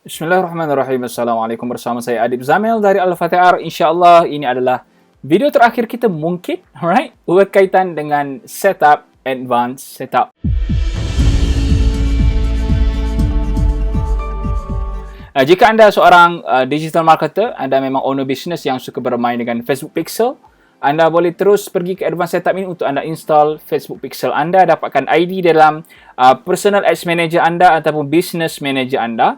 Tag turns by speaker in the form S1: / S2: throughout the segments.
S1: Bismillahirrahmanirrahim. Assalamualaikum, bersama saya Adib Zamil dari Alfateh Art. InsyaAllah ini adalah video terakhir kita mungkin, alright, berkaitan dengan setup, advanced setup. Jika anda seorang digital marketer, anda memang owner business yang suka bermain dengan Facebook Pixel, anda boleh terus pergi ke advanced setup ini untuk anda install Facebook Pixel anda, dapatkan ID dalam personal ads manager anda ataupun business manager anda.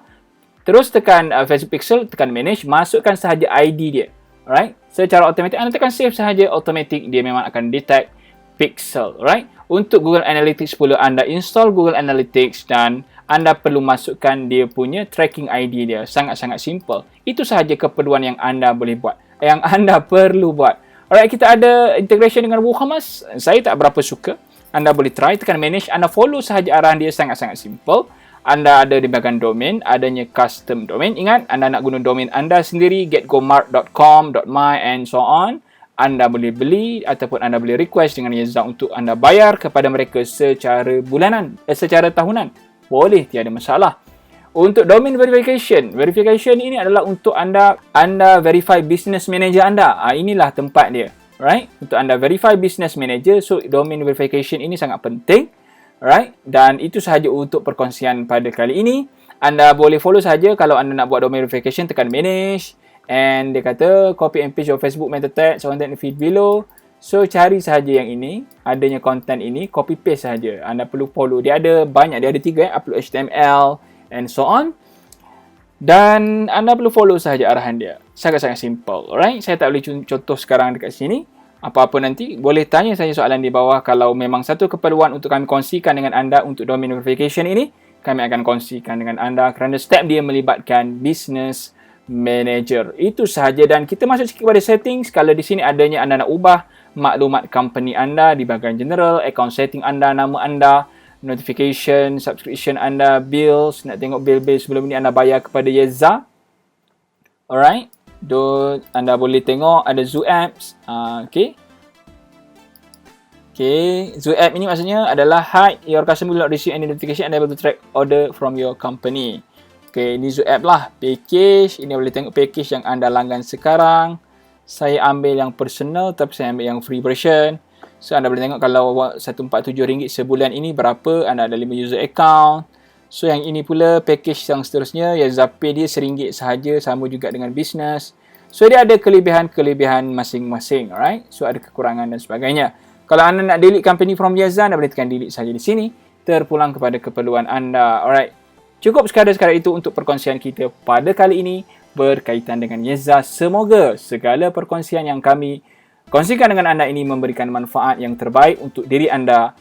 S1: Terus tekan Facebook Pixel, tekan manage, masukkan sahaja ID dia. Alright? Secara automatik, anda tekan save sahaja, automatic dia memang akan detect Pixel. Alright? Untuk Google Analytics pula, anda install Google Analytics dan anda perlu masukkan dia punya tracking ID dia. Sangat-sangat simple. Itu sahaja keperluan yang anda boleh buat. Yang anda perlu buat. Alright, kita ada integration dengan WooCommerce. Saya tak berapa suka. Anda boleh try, tekan manage, anda follow sahaja arahan dia, sangat-sangat simple. Anda ada di bahagian domain, adanya custom domain. Ingat, anda nak guna domain anda sendiri, getgomart.com, .my and so on. Anda boleh beli ataupun anda boleh request dengan Yezza untuk anda bayar kepada mereka secara bulanan, secara tahunan. Boleh, tiada masalah. Untuk domain verification ini adalah untuk anda verify business manager anda. Inilah tempat dia. Right? Untuk anda verify business manager, so domain verification ini sangat penting. Right? Dan itu sahaja untuk perkongsian pada kali ini. Anda boleh follow saja kalau anda nak buat domain verification, tekan manage. And dia kata copy and paste your Facebook meta tag, content feed below. So cari sahaja yang ini, adanya content ini, copy paste sahaja. Anda perlu follow. Dia ada banyak, dia ada 3 upload HTML and so on. Dan anda perlu follow sahaja arahan dia. Sangat-sangat simple. Alright? Saya tak boleh contoh sekarang dekat sini. Apa-apa nanti, boleh tanya saya soalan di bawah. Kalau memang satu keperluan untuk kami kongsikan dengan anda untuk domain verification ini, kami akan kongsikan dengan anda kerana step dia melibatkan business manager. Itu sahaja, dan kita masuk sikit kepada settings. Kalau di sini adanya anda nak ubah maklumat company anda di bahagian general, account setting anda, nama anda, notification, subscription anda, bills, nak tengok bill-bill sebelum ni anda bayar kepada Yezza. Alright? Anda boleh tengok ada Zoo Apps. Okay, Zoo App ini maksudnya adalah hide your customer will not receive any notification and able to track order from your company. Okay, ini Zoo App lah. Package, ini boleh tengok package yang anda langgan sekarang. Saya ambil yang personal tapi saya ambil yang free version. So anda boleh tengok kalau RM147 sebulan ini berapa, anda ada 5 user account. So yang ini pula package yang seterusnya, Yezza Pay dia RM1 sahaja, sama juga dengan business. So dia ada kelebihan-kelebihan masing-masing, alright? So ada kekurangan dan sebagainya. Kalau anda nak delete company from Yezza, anda boleh tekan delete saja di sini, terpulang kepada keperluan anda, alright? Cukup sekadar itu untuk perkongsian kita pada kali ini berkaitan dengan Yezza. Semoga segala perkongsian yang kami kongsikan dengan anda ini memberikan manfaat yang terbaik untuk diri anda,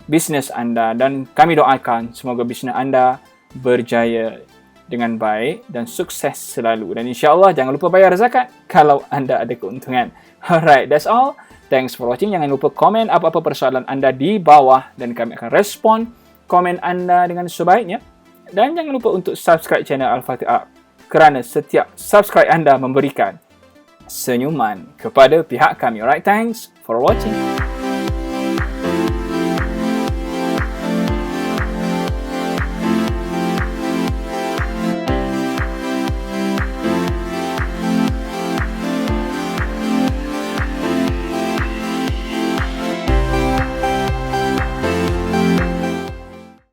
S1: bisnes anda, dan kami doakan semoga bisnes anda berjaya dengan baik dan sukses selalu. Dan insyaAllah jangan lupa bayar zakat kalau anda ada keuntungan. Alright, that's all. Thanks for watching. Jangan lupa komen apa-apa persoalan anda di bawah dan kami akan respon komen anda dengan sebaiknya. Dan jangan lupa untuk subscribe channel Alfateh Art kerana setiap subscribe anda memberikan senyuman kepada pihak kami. Alright, thanks for watching.